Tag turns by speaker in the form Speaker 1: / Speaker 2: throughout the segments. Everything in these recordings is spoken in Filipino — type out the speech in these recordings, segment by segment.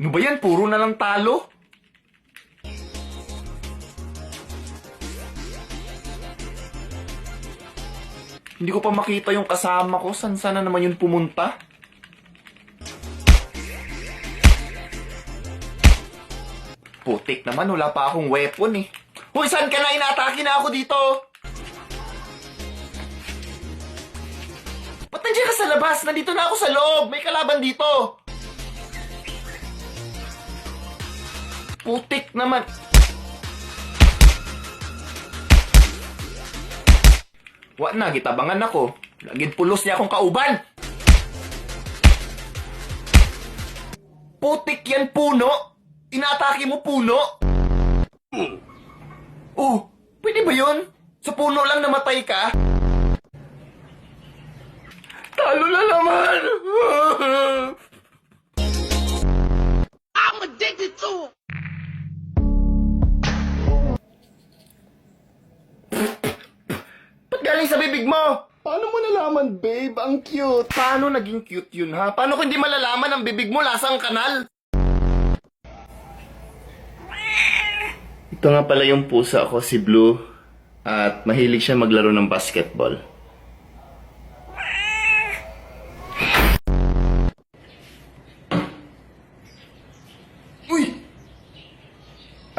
Speaker 1: Ano ba yan? Puro na lang talo. Hindi ko pa makita yung kasama ko. San sana naman yun pumunta? Putik naman, wala pa akong weapon eh. Hoy, saan ka na? Inaatake na ako dito! Ba't nandiyan ka sa labas? Nandito na ako sa loob! May kalaban dito! Putik naman! Wa na, gitabangan ako. Lagid pulos niya akong kauban! Putik yan, puno! Inaatake mo, puno! Oh, pwede ba yun? Sa puno lang namatay ka? Talo na naman!
Speaker 2: I'm addicted to it.
Speaker 1: Ba't galing sa bibig mo? Paano mo nalaman, babe? Ang cute. Paano naging cute yun, ha? Paano kung hindi malalaman ang bibig mo lasang kanal? Ito nga pala yung pusa ko, si Blue. At mahilig siya maglaro ng basketball. Uy!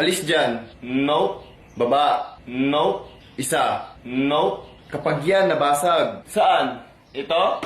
Speaker 1: Alis dyan. Nope. Baba. Nope. Isa. Nope. Kapag yan nabasag. Saan? Ito?